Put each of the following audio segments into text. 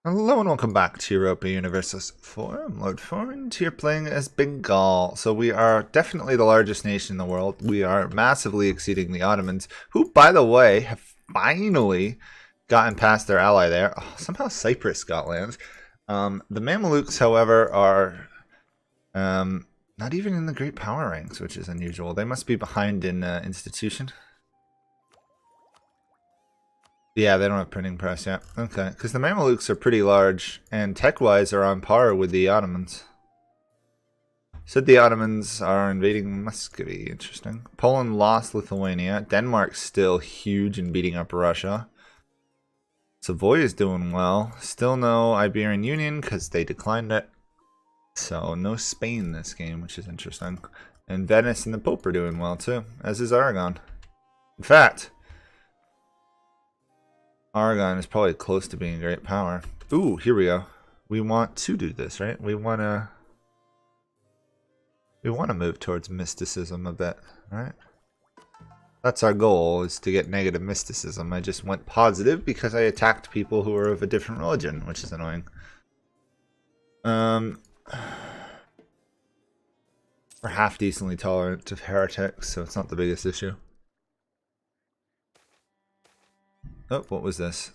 Hello and welcome back to Europa Universalis 4. I'm Lord Forwind here playing as Bengal. So we are definitely the largest nation in the world. We are massively exceeding the Ottomans, who, by the way, have finally gotten past their ally there. Oh, somehow Cyprus got lands. The Mamelukes, however, are not even in the great power ranks, which is unusual. They must be behind in institution. Yeah, they don't have printing press yet. Okay, because the Mamelukes are pretty large, and tech-wise are on par with the Ottomans. Said the Ottomans are invading Muscovy. Interesting. Poland lost Lithuania. Denmark's still huge and beating up Russia. Savoy is doing well. Still no Iberian Union because they declined it. So no Spain this game, which is interesting. And Venice and the Pope are doing well too, as is Aragon. In fact, Aragon is probably close to being a great power. Ooh, here we go. We want to do this, right? We want to move towards mysticism a bit, right? That's our goal, is to get negative mysticism. I just went positive because I attacked people who are of a different religion, which is annoying. We're half decently tolerant of heretics, so it's not the biggest issue. Oh, what was this?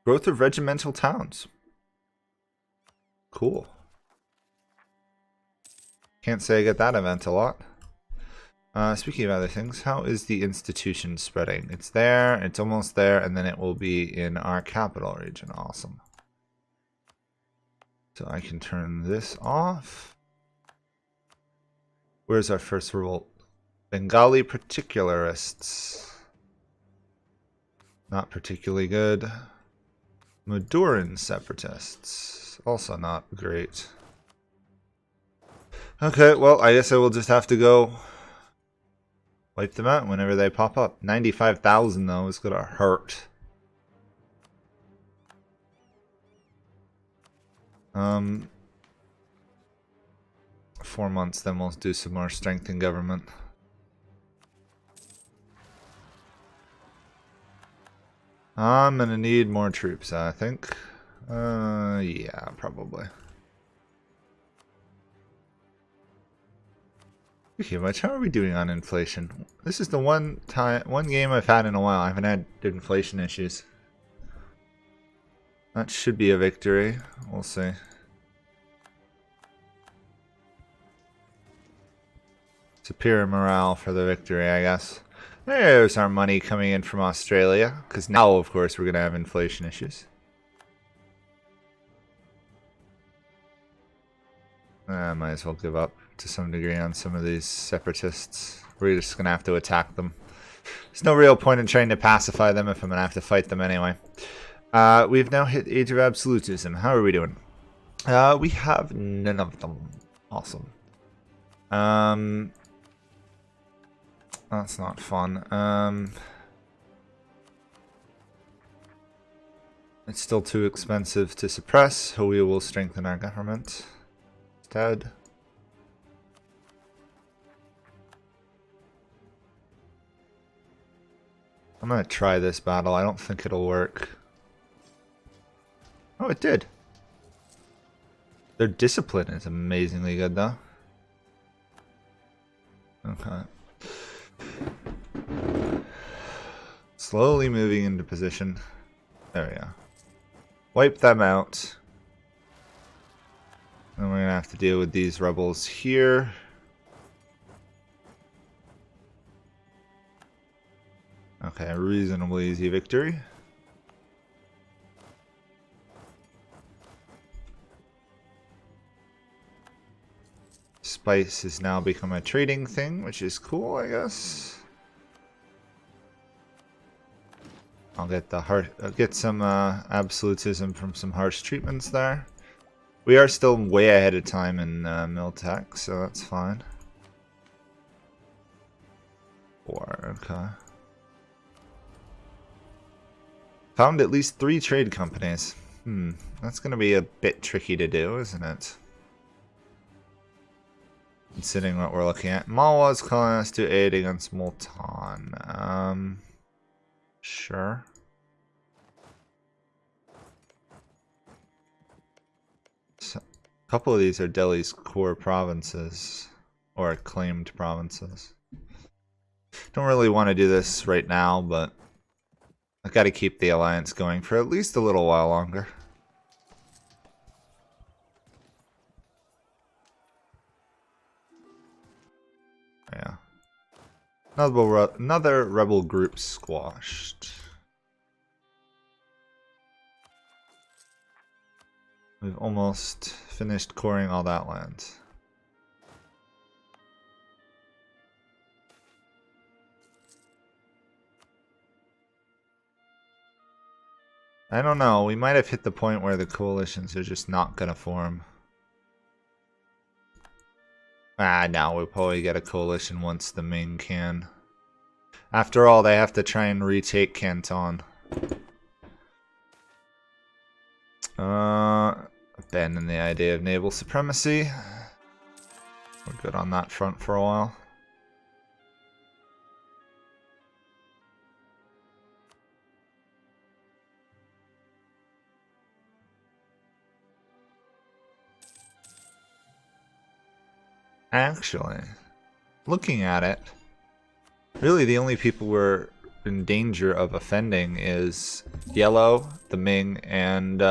Growth of regimental towns. Cool. Can't say I get that event a lot. Speaking of other things, how is the institution spreading? It's there, it's almost there, and then it will be in our capital region. Awesome. So I can turn this off. Where's our first revolt? Bengali particularists. Not particularly good. Maduran separatists. Also not great. Okay, well, I guess I will just have to go wipe them out whenever they pop up. 95,000 though is gonna hurt. 4 months, then we'll do some more strength in government. I'm gonna need more troops, I think. Yeah, probably. Okay, much. How are we doing on inflation? This is the one game I've had in a while. I haven't had inflation issues. That should be a victory. We'll see. Superior morale for the victory, I guess. There's our money coming in from Australia, because now, of course, we're going to have inflation issues. I might as well give up to some degree on some of these separatists. We're just going to have to attack them. There's no real point in trying to pacify them if I'm going to have to fight them anyway. We've now hit Age of Absolutism. How are we doing? We have none of them. Awesome. That's not fun. It's still too expensive to suppress, so we will strengthen our government instead. I'm gonna try this battle. I don't think it'll work. Oh, it did. Their discipline is amazingly good, though. Okay. Slowly moving into position. There we go. Wipe them out. And we're going to have to deal with these rebels here. Okay, a reasonably easy victory. Spice has now become a trading thing, which is cool, I guess. I'll get some absolutism from some harsh treatments there. We are still way ahead of time in mill tech, so that's fine. 4, okay. Found at least 3 trade companies. That's gonna be a bit tricky to do, isn't it? Considering what we're looking at. Malwa is calling us to aid against Multan. Sure. A couple of these are Delhi's core provinces, or claimed provinces. Don't really want to do this right now, but I've got to keep the alliance going for at least a little while longer. Yeah. Another rebel group squashed. We've almost finished coring all that land. I don't know, we might have hit the point where the coalitions are just not gonna form. No, we'll probably get a coalition once the Ming can. After all, they have to try and retake Canton. Abandon the idea of naval supremacy. We're good on that front for a while. Actually, looking at it, really the only people we're in danger of offending is Yellow, the Ming, and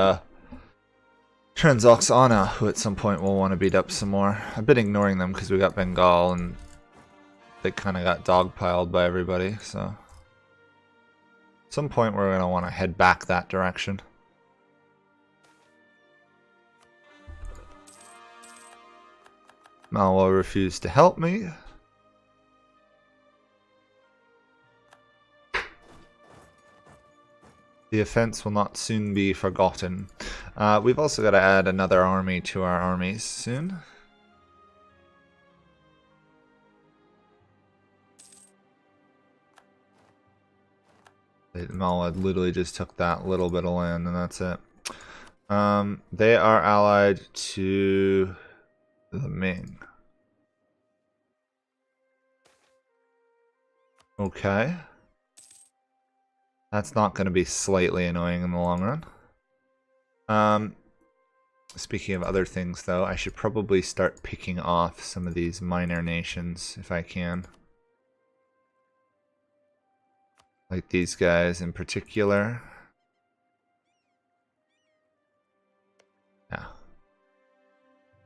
Transoxana, who at some point will want to beat up some more. I've been ignoring them because we got Bengal and they kind of got dogpiled by everybody, so at some point we're going to want to head back that direction. Malwa refused to help me. The offense will not soon be forgotten. We've also got to add another army to our armies soon. Malwa literally just took that little bit of land and that's it. They are allied to the Ming. Okay. That's not going to be slightly annoying in the long run. Speaking of other things, though, I should probably start picking off some of these minor nations if I can. Like these guys in particular. Yeah.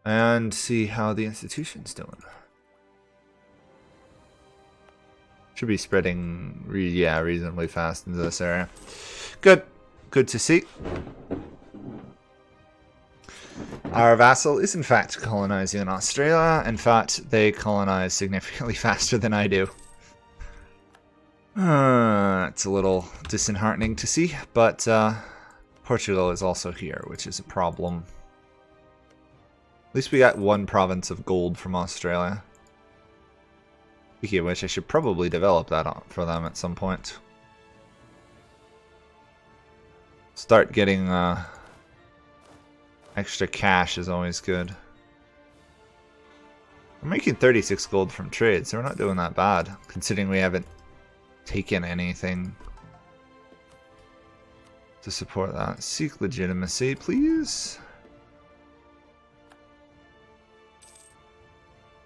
And see how the institution's doing. Should be spreading, reasonably fast into this area. Good. Good to see. Our vassal is in fact colonizing in Australia. In fact, they colonize significantly faster than I do. It's a little disheartening to see, but Portugal is also here, which is a problem. At least we got one province of gold from Australia. Speaking of which, I should probably develop that for them at some point. Start getting extra cash is always good. We're making 36 gold from trade, so we're not doing that bad, considering we haven't taken anything to support that. Seek legitimacy, please.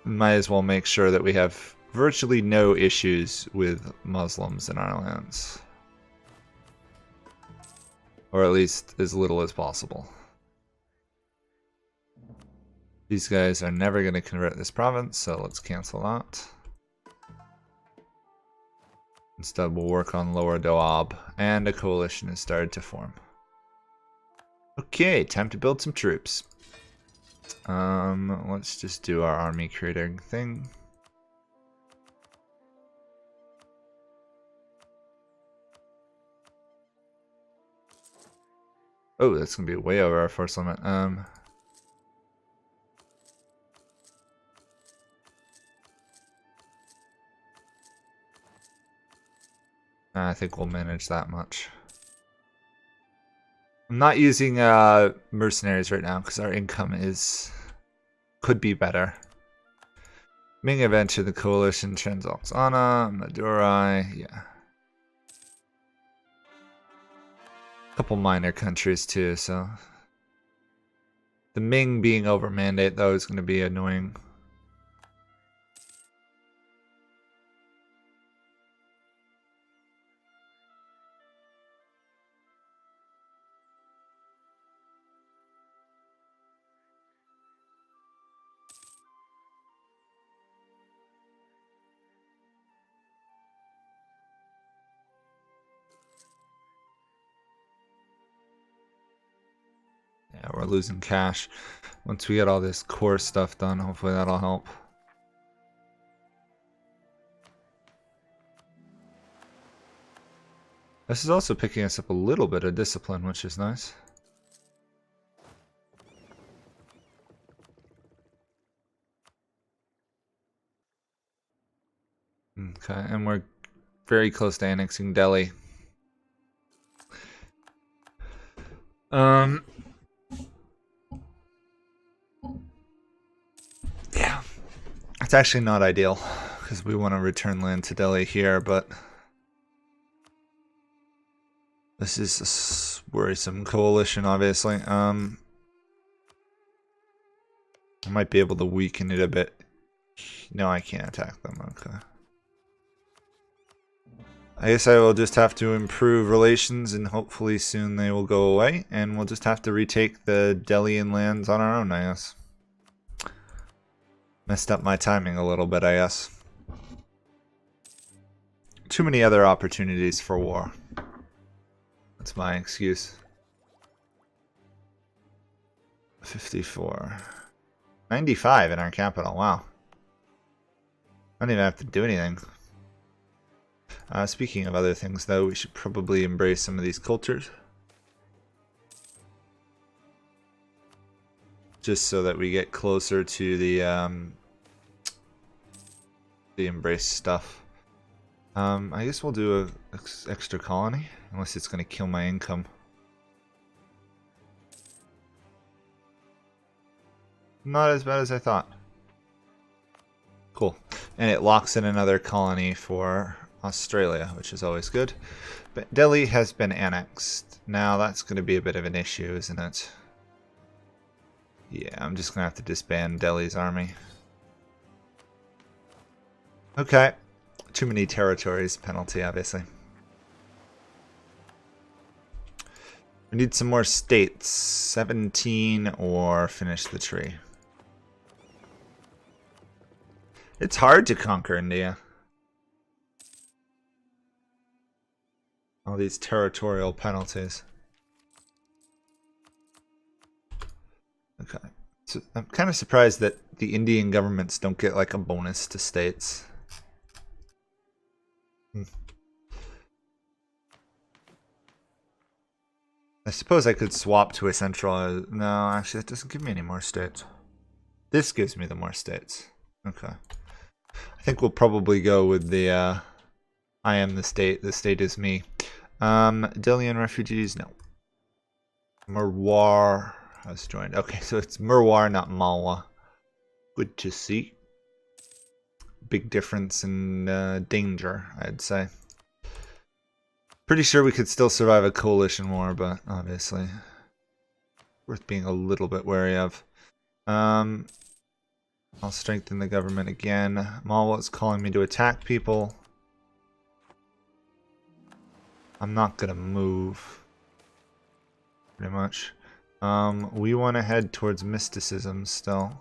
Might as well make sure that we have virtually no issues with Muslims in our lands. Or at least as little as possible. These guys are never going to convert this province, so let's cancel that. Instead, we'll work on Lower Doab, and a coalition has started to form. Okay, time to build some troops. Let's just do our army creating thing. Oh, that's gonna be way over our force limit. I think we'll manage that much. I'm not using mercenaries right now because our income could be better. Ming have entered the coalition, Transoxana, Madurai, yeah. A couple minor countries too, so. The Ming being over mandate, though, is going to be annoying. Yeah, we're losing cash. Once we get all this core stuff done, hopefully that'll help. This is also picking us up a little bit of discipline, which is nice. Okay, and we're very close to annexing Delhi. Yeah, it's actually not ideal because we want to return land to Delhi here, but this is a worrisome coalition, obviously. I might be able to weaken it a bit. No, I can't attack them. Okay. I guess I will just have to improve relations, and hopefully soon they will go away, and we'll just have to retake the Delian lands on our own, I guess. Messed up my timing a little bit, I guess. Too many other opportunities for war. That's my excuse. 54. 95 in our capital, wow. I don't even have to do anything. Speaking of other things, though, we should probably embrace some of these cultures. Just so that we get closer to the embrace stuff. I guess we'll do a extra colony, unless it's going to kill my income. Not as bad as I thought. Cool. And it locks in another colony for Australia, which is always good. But Delhi has been annexed. Now that's going to be a bit of an issue, isn't it? Yeah, I'm just going to have to disband Delhi's army. Okay. Too many territories penalty, obviously. We need some more states. 17 or finish the tree. It's hard to conquer India. All these territorial penalties. Okay. So I'm kind of surprised that the Indian governments don't get like a bonus to states. I suppose I could swap to a central. No, actually, that doesn't give me any more states. This gives me the more states. Okay. I think we'll probably go with the I am the state is me. Delian refugees, no. Merwar has joined. Okay, so it's Merwar, not Malwa. Good to see. Big difference in danger, I'd say. Pretty sure we could still survive a coalition war, but obviously worth being a little bit wary of. I'll strengthen the government again. Malwa is calling me to attack people. I'm not gonna move. Pretty much. We want to head towards mysticism still.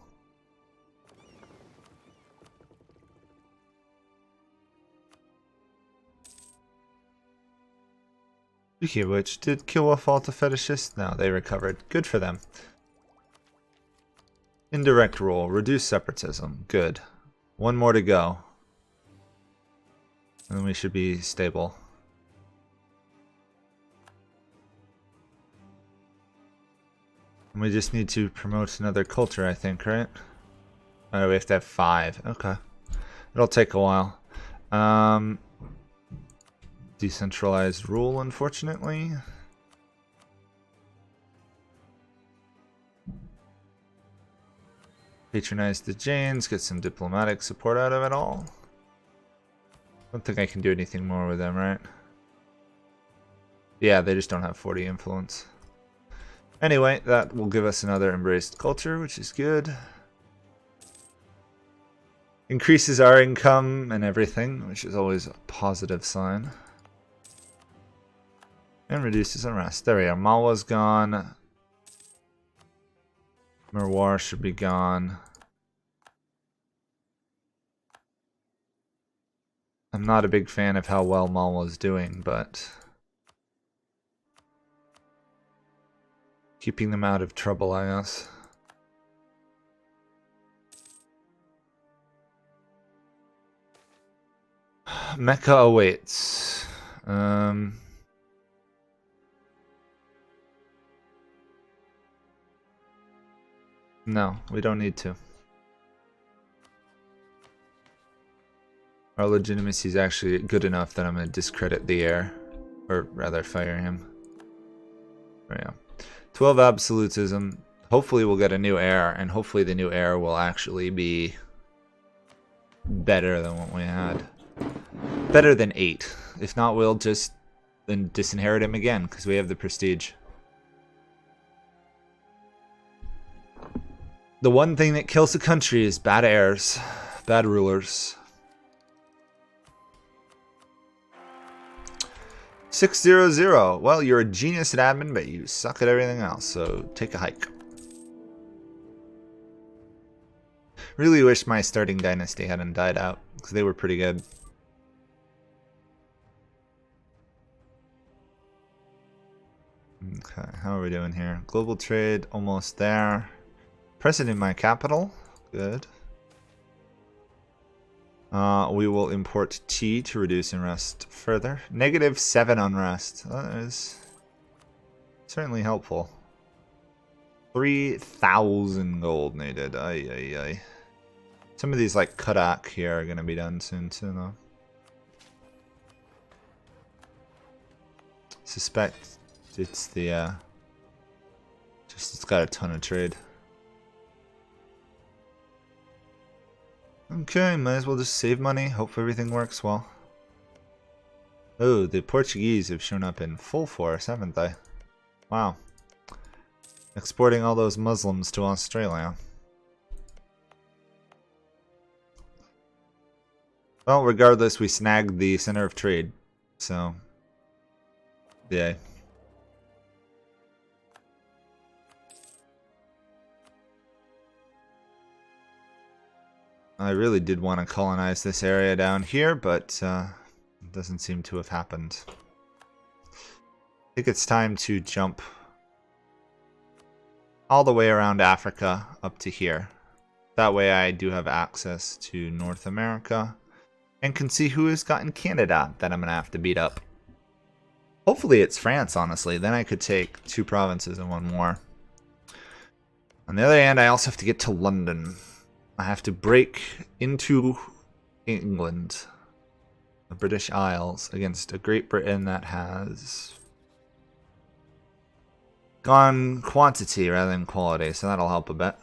Speaking of which, did Kilwa fall to fetishists? No, they recovered. Good for them. Indirect rule. Reduce separatism. Good. One more to go. And then we should be stable. And we just need to promote another culture, I think, right? Oh, we have to have 5. Okay. It'll take a while. Decentralized rule, unfortunately. Patronize the Jains, get some diplomatic support out of it all. Don't think I can do anything more with them, right? Yeah, they just don't have 40 influence. Anyway, that will give us another embraced culture, which is good. Increases our income and everything, which is always a positive sign. And reduces unrest. There we are. Malwa's gone. Merwar should be gone. I'm not a big fan of how well Malwa's doing, but keeping them out of trouble, I guess. Mecca awaits. No, we don't need to. Our legitimacy is actually good enough that I'm going to discredit the heir. Or rather, fire him. There we go. 12 absolutism. Hopefully we'll get a new heir, and hopefully the new heir will actually be better than what we had. Better than 8. If not, we'll just then disinherit him again, because we have the prestige. The one thing that kills a country is bad heirs, bad rulers. 600. Well, you're a genius at admin, but you suck at everything else, so take a hike. Really wish my starting dynasty hadn't died out, because they were pretty good. Okay, how are we doing here? Global trade, almost there. Present in my capital, good. We will import tea to reduce unrest further. -7 unrest. That is certainly helpful. 3,000 gold needed. Ay, ay, ay. Some of these, like Kadak here, are going to be done soon, too, though. Suspect it's the, just it's got a ton of trade. Okay, might as well just save money. Hope everything works well. Oh, the Portuguese have shown up in full force, haven't they? Wow. Exporting all those Muslims to Australia. Well, regardless, we snagged the center of trade. So, yeah. I really did want to colonize this area down here, but it doesn't seem to have happened. I think it's time to jump all the way around Africa up to here. That way I do have access to North America and can see who has gotten Canada that I'm going to have to beat up. Hopefully it's France, honestly. Then I could take 2 provinces and 1 more. On the other hand, I also have to get to London. I have to break into England, the British Isles, against a Great Britain that has gone quantity rather than quality, so that'll help a bit.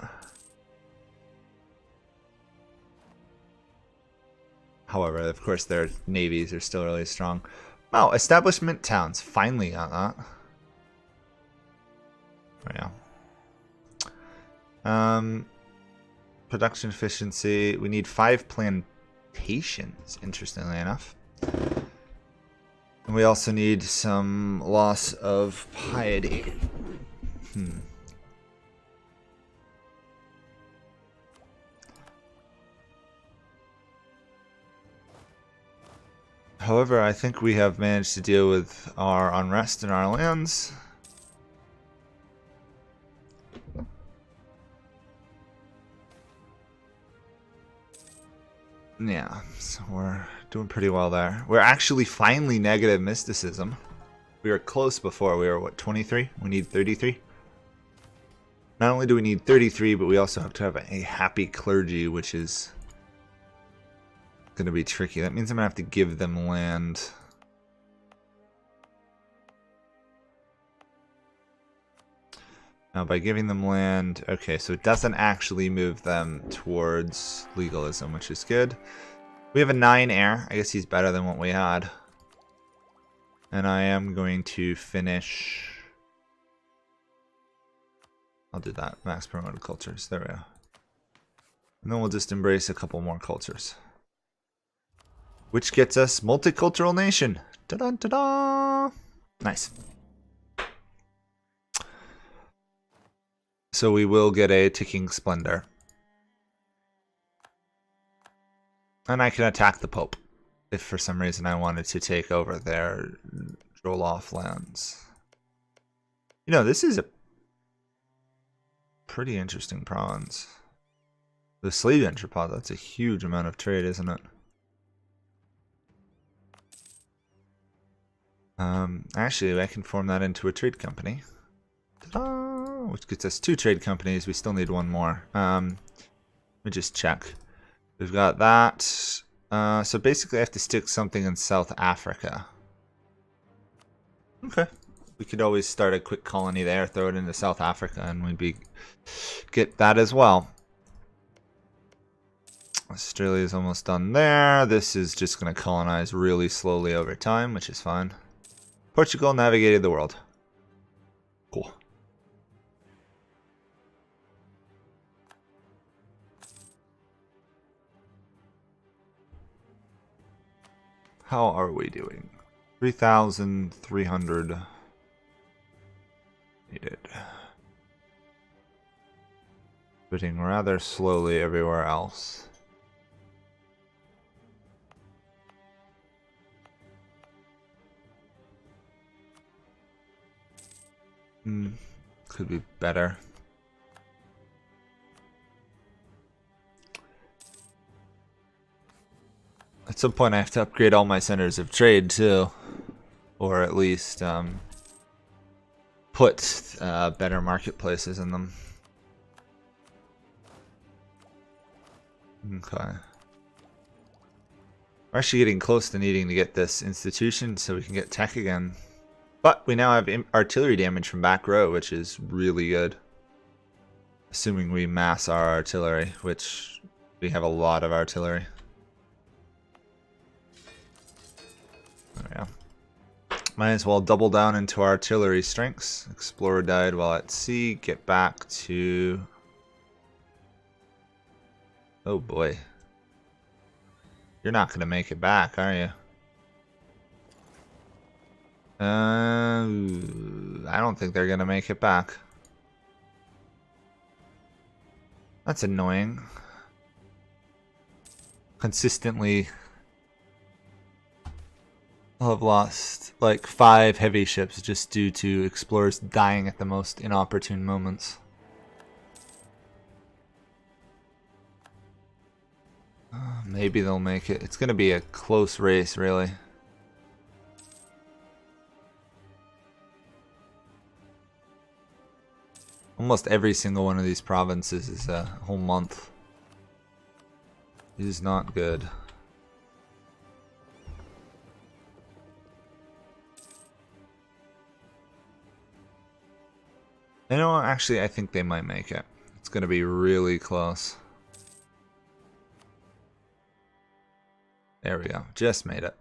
However, of course, their navies are still really strong. Oh, establishment towns. Finally got that. There we go. Production efficiency. We need 5 plantations, interestingly enough. And we also need some loss of piety. However, I think we have managed to deal with our unrest in our lands. Yeah, so we're doing pretty well there. We're actually finally negative mysticism. We were close before. We were, what, 23? We need 33. Not only do we need 33, but we also have to have a happy clergy, which is going to be tricky. That means I'm going to have to give them land. Now, by giving them land, okay, so it doesn't actually move them towards legalism, which is good. We have a 9 heir. I guess he's better than what we had. And I am going to finish I'll do that. Max promoted cultures. There we go. And then we'll just embrace a couple more cultures. Which gets us multicultural nation. Ta-da, ta-da! Nice. So we will get a ticking splendor. And I can attack the Pope if for some reason I wanted to take over their Drolof lands. You know, this is a pretty interesting province. The slave entrepot, that's a huge amount of trade, isn't it? Actually, I can form that into a trade company. Ta-da! Which gets us 2 trade companies. We still need one more. Let me just check. We've got that. So basically I have to stick something in South Africa. Okay. We could always start a quick colony there, throw it into South Africa, and we'd get that as well. Australia's almost done there. This is just going to colonize really slowly over time, which is fine. Portugal navigated the world. Cool. How are we doing? 3,300 needed. Fitting rather slowly everywhere else. Could be better. At some point I have to upgrade all my centers of trade too. Or at least put better marketplaces in them. Okay. We're actually getting close to needing to get this institution so we can get tech again. But we now have artillery damage from back row, which is really good. Assuming we mass our artillery, which we have a lot of artillery. There we go. Might as well double down into artillery strengths. Explorer died while at sea. Get back to... Oh boy. You're not going to make it back, are you? I don't think they're going to make it back. That's annoying. Consistently... I'll have lost like 5 heavy ships just due to explorers dying at the most inopportune moments. Maybe they'll make it. It's going to be a close race, really. Almost every single one of these provinces is a whole month. It is not good. You know, actually, I think they might make it. It's going to be really close. There we go. Just made it.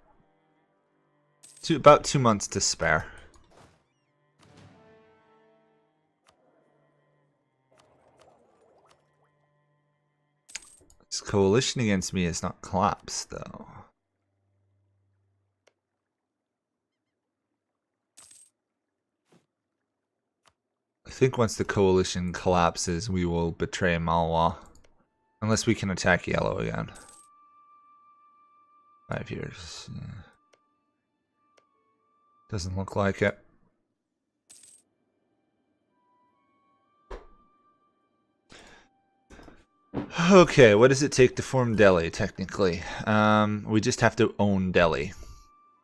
About 2 months to spare. This coalition against me has not collapsed, though. I think once the coalition collapses, we will betray Malwa. Unless we can attack yellow again. 5 years. Yeah. Doesn't look like it. Okay, what does it take to form Delhi, technically? We just have to own Delhi.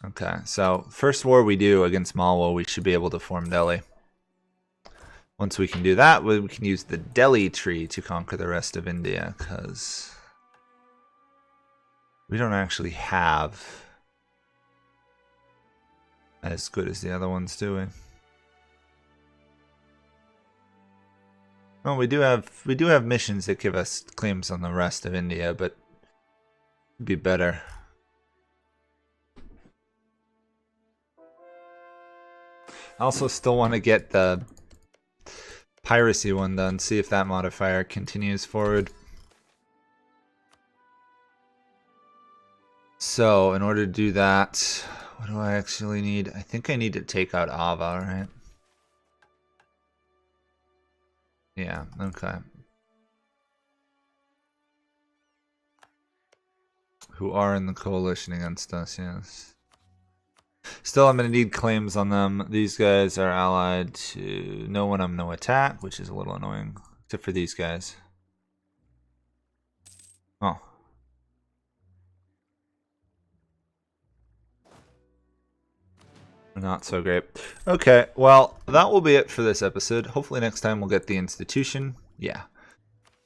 Okay, so first war we do against Malwa, we should be able to form Delhi. Once we can do that, we can use the Delhi tree to conquer the rest of India, because we don't actually have as good as the other ones, do we? Well, we do have missions that give us claims on the rest of India, but it'd be better. I also still want to get the piracy one done, see if that modifier continues forward. So, in order to do that, what do I actually need? I think I need to take out Ava, right? Yeah, okay. Who are in the coalition against us, yes. Still, I'm going to need claims on them. These guys are allied to no one, no attack, which is a little annoying. Except for these guys. Oh. Not so great. Okay, well, that will be it for this episode. Hopefully next time we'll get the institution. Yeah.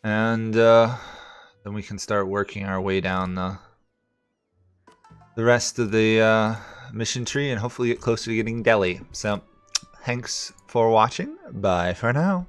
And then we can start working our way down the rest of the mission tree and hopefully get closer to getting Delhi. So, thanks for watching. Bye for now.